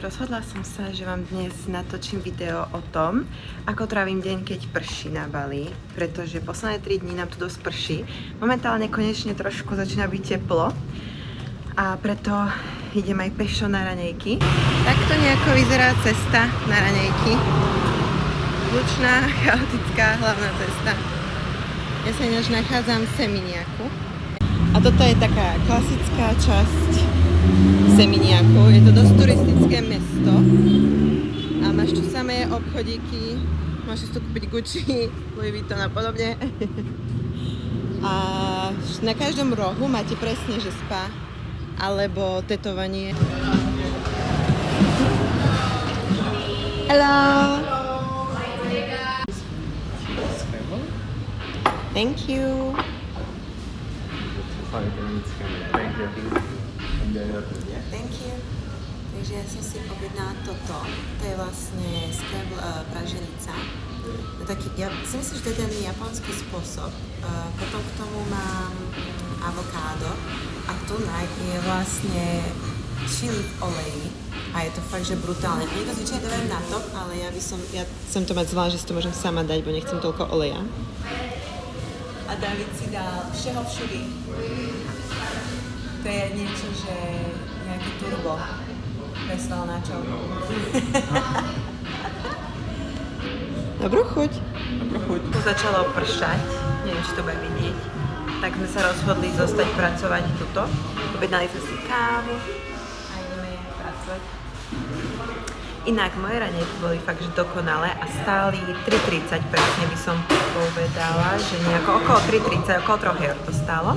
Rozhodla som sa, že vám dnes natočím video o tom, ako trávim deň, keď prší na Bali, pretože posledné 3 dní nám tu dosť prší. Momentálne konečne trošku začína byť teplo a preto idem aj pešo na raňajky. Takto nejako vyzerá cesta na raňajky. Hlučná, chaotická hlavná cesta. Ja sa ináč nachádzam v Seminiaku. A toto je taká klasická časť Seminiaku. Je to dosť turistické mesto a máš tu samé obchodíky, môžeš tu kúpiť Gucci, Louis Vuitton a podobne. A na každom rohu máte presne, že spa alebo tetovanie. Hello! Thank you! Thank you. Thank you. Takže ja som si objednala toto. To je vlastne scramble praženica. Ja si myslím, že to je ten japonský spôsob. Potom k tomu mám avokádo. A tu je vlastne chili v oleji. A je to fakt, že brutálne. Nie to zvyčajne dávajú na to, ale ja som to mať zvlášť, že si to môžem sama dať, bo nechcem toľko oleja. A David si dal všeho všudy. To je niečo, že nejaký turbo preslal na čovku. Dobrú chuť. Dobrú chuť. Tu začalo pršať, neviem, či to bude vidieť. Tak sme sa rozhodli zostať pracovať tuto. Objednali sme si kávu a ideme pracovať. Inak moje raňajky boli fakt, že dokonalé a stáli 3,30 presne by som povedala, že nejako okolo 3,30, okolo 3 eur to stálo.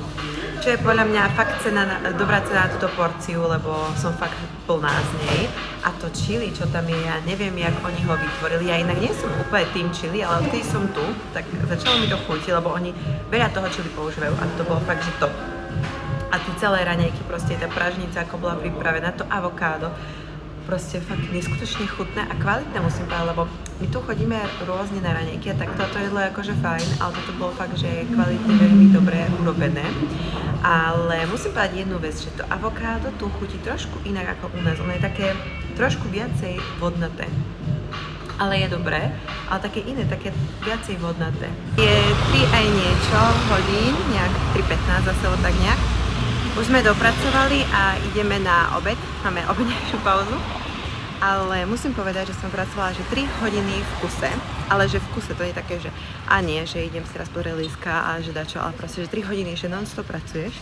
Čo je podľa mňa fakt dobrá cena na túto porciu, lebo som fakt plná z nej. A to chili, čo tam je, ja neviem, jak oni ho vytvorili. Ja inak nie som úplne tým chili, ale odkedy som tu, tak začalo mi to chutiť, lebo oni veľa toho chili používajú a to bolo fakt, že top. A tie celé raňajky, proste tá pražnica, ako bola pripravená, to avokádo, proste fakt neskutočne chutné a kvalitné, musím povedať, lebo my tu chodíme rôzne na raňajky a tak toto jedlo je akože fajn, ale toto bolo fakt, že kvalitne, veľmi dobre urobené. Ale musím povedať jednu vec, že to avokádo tu chutí trošku inak ako u nás, ono je také trošku viacej vodnaté. Ale je dobré, ale také iné, také viacej vodnaté. Je 3 aj niečo hodín, nejak 3:15 zase tak nejak. Už sme dopracovali a ideme na obed, máme obednejšiu pauzu, ale musím povedať, že som pracovala že 3 hodiny v kuse, ale že v kuse to je také, že a nie, že idem si teraz pozrieť lístka a že dačo, ale proste, že 3 hodiny, že non-stop pracuješ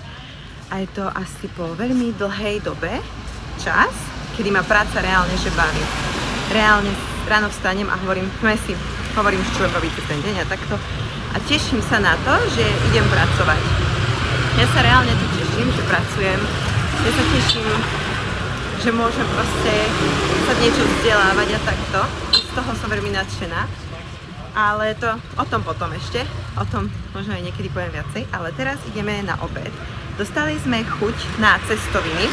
a je to asi po veľmi dlhej dobe čas, kedy ma práca reálne že baví. Reálne ráno vstanem a hovorím si, čo budem robiť ten deň a takto a teším sa na to, že idem pracovať. Ja sa reálne tu teším, že pracujem. Ja sa teším, že môžem proste sa niečo vzdelávať a takto. Z toho som veľmi nadšená. Ale to o tom potom ešte. O tom možno aj niekedy poviem viacej. Ale teraz ideme na obed. Dostali sme chuť na cestoviny.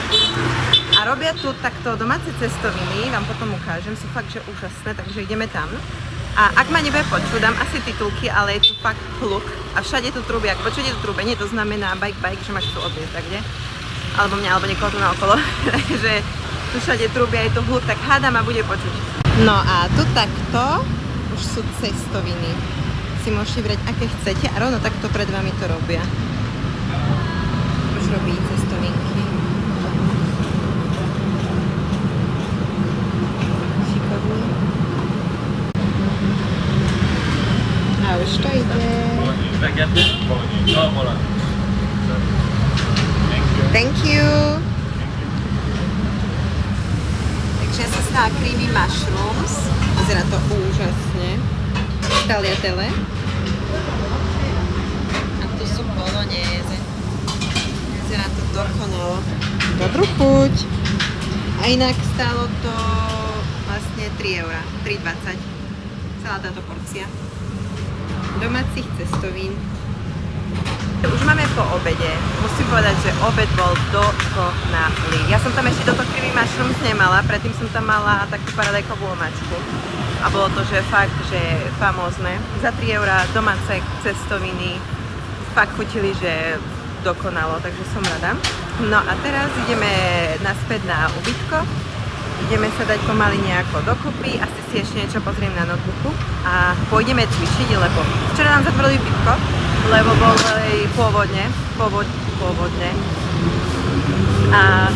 A robia tu takto domáce cestoviny. Vám potom ukážem. Sú fakt, že úžasné. Takže ideme tam. A ak ma nebude počuť, dám asi titulky, ale je tu fakt hluk a všade tu trúbia. Ak počujete tu trúbenie, to znamená bike, že máš tu odviezť, tak kde? Alebo mňa, alebo niekoho tu naokolo. Takže tu všade trúbia, je tu hluk, tak hádam a bude počuť. No a tu takto už sú cestoviny. Si môžete brať, aké chcete a rovno takto pred vami to robia. Už robí cestovinky. A už to ide. Thank you. Takže ja som stala creamy mushrooms. Vyzerá to úžasne. Tagliatelle. A tu sú bolognese. Vyzerá to dokonalo. Dobrú chuť. A inak stálo to vlastne 3 eurá. 3,20. Celá táto porcia domácich cestovín. Už máme po obede. Musím povedať, že obed bol dokonalý. Ja som tam ešte toto creamy mushrooms nemala, predtým som tam mala takú paradajkovú omáčku. A bolo to, že fakt, že famózne. Za 3 eurá domáce cestoviny fakt chutili, že dokonalo, takže som rada. No a teraz ideme naspäť na ubytko ideme sa dať pomaly nejako dokopy, asi si ešte niečo pozriem na notebooku a pôjdeme cvičiť, lebo včera nám zatvorili fitko, lebo boli pôvodne a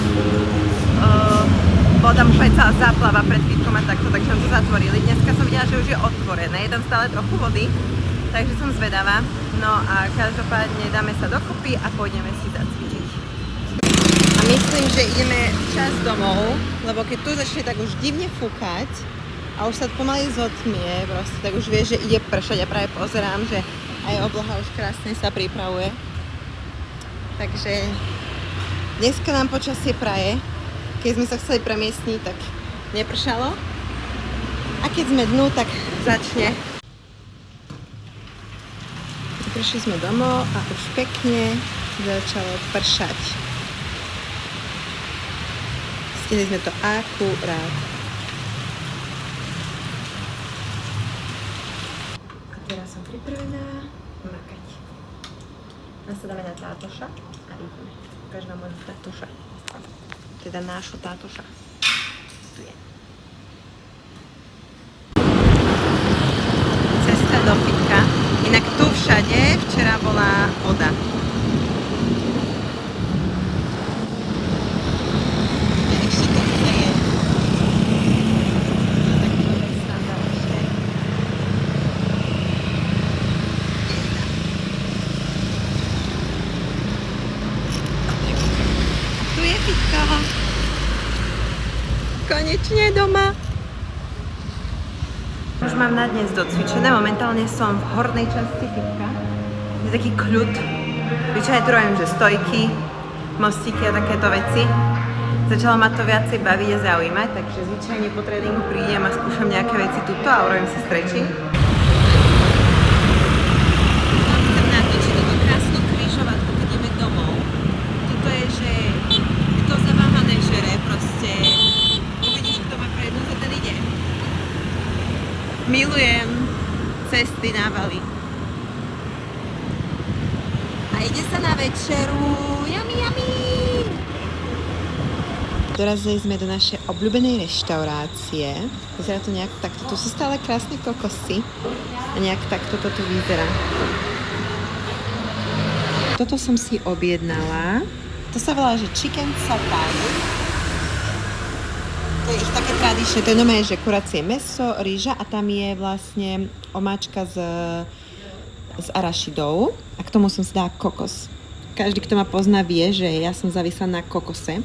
bola tam úplne celá záplava pred fitkom a takto, takže nám to zatvorili. Dneska som videla, že už je otvorené, je tam stále trochu vody, takže som zvedavá. No a každopádne dáme sa dokopy a pôjdeme si zacvičiť. A myslím, že ideme čas domov, lebo keď tu začne tak už divne fúkať a už sa pomaly zotmie, proste, tak už vieš, že ide pršať a práve pozerám, že aj obloha už krásne sa pripravuje. Takže dneska nám počasie praje. Keď sme sa chceli premiestniť, tak nepršalo. A keď sme dnu, tak začne. Prišli sme domov a už pekne začalo pršať. Stihli sme to akurát. A teraz som pripravená makať. Nasadáme na tátoša a ideme. Každá môjho tátoša. Teda nášho tátoša. Tu je. Cesta do fitka. Inak tu všade včera bola voda. Ešte to chce. Tu je fitko. Konečne doma. Už mám na dnes docvičené, momentálne som v hornej časti fitka. Je taký kľud. Zvyčajne tu robím, že stojky, mostíky a takéto veci. Začalo ma to viacej baviť a zaujímať, takže zvyčajne po tréningu prídem a skúšam nejaké veci tuto a urobím si stretching. Chcem natočiť túto krásnu križovatku, keď ideme domov. Toto je, že kto sa váha nežere, proste uvidíš, kto má prednosť a ten ide. Milujem cesty na Bali. A ide sa na večeru. Yummy, yummy! Dorazili sme do našej obľúbenej reštaurácie. Vyzerá to nejak takto. Tu sú stále krásne kokosy. A nejak takto toto vyzerá. Toto som si objednala. To sa volá, že chicken safari. To je ich také tradičné, to je normálne, že kuracie mäso, rýža a tam je vlastne omáčka s arašidou a k tomu som si dala kokos. Každý, kto ma pozná, vie, že ja som závislá na kokose.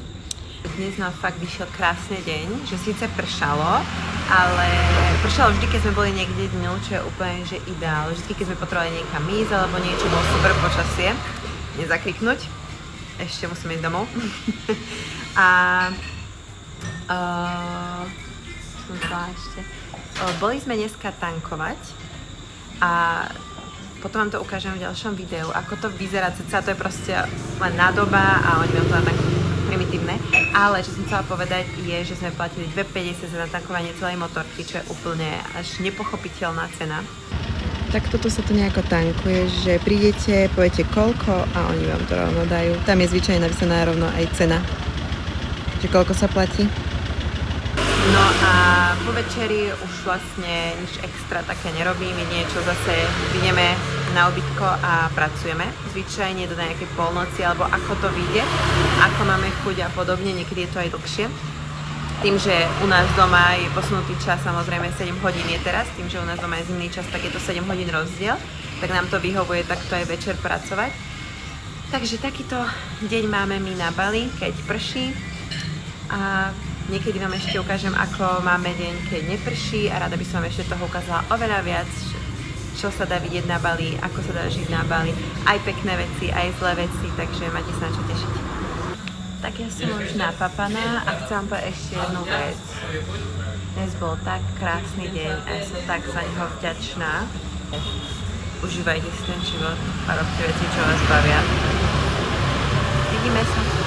Dnes nám fakt vyšiel krásny deň, že síce pršalo, ale pršalo vždy, keď sme boli niekde dňu, čo je úplne že ideál. Vždy, keď sme potrebovali niekam ísť alebo niečo, bolo super počasie, nezakriknúť. Ešte musím ísť domov. Boli sme dneska tankovať a potom vám to ukážem v ďalšom videu, ako to vyzerá, ceca to je proste len nádoba a oni majú to tak primitívne, ale čo som chcela povedať je, že sme platili 2,50 za natankovanie celej motorky, čo je úplne až nepochopiteľná cena. Tak toto sa to nejako tankuje, že prídete, poviete koľko a oni vám to rovno dajú. Tam je zvyčajne napísaná rovno aj cena, že koľko sa platí. No a po večeri už vlastne nič extra také nerobím, niečo zase ideme na ubytko a pracujeme. Zvyčajne do nejakej polnoci alebo ako to vyjde, ako máme chuť a podobne, niekedy je to aj dlhšie. Tým, že u nás doma je posunutý čas, samozrejme 7 hodín je teraz, tým, že u nás doma je zimný čas, tak je to 7 hodín rozdiel, tak nám to vyhovuje takto aj večer pracovať. Takže takýto deň máme my na Bali, keď prší a niekedy vám ešte ukážem, ako máme deň, keď neprší a rada by som vám ešte toho ukázala oveľa viac, čo sa dá vidieť na Bali, ako sa dá žiť na Bali, aj pekné veci, aj zlé veci, takže máte sa na čo tešiť. Tak ja som už napapaná a chcem vám povedať ešte jednu vec. Dnes bol tak krásny deň a ja som tak za neho vďačná. Užívajte si ten život a robte veci, čo vás bavia. Vidíme sa.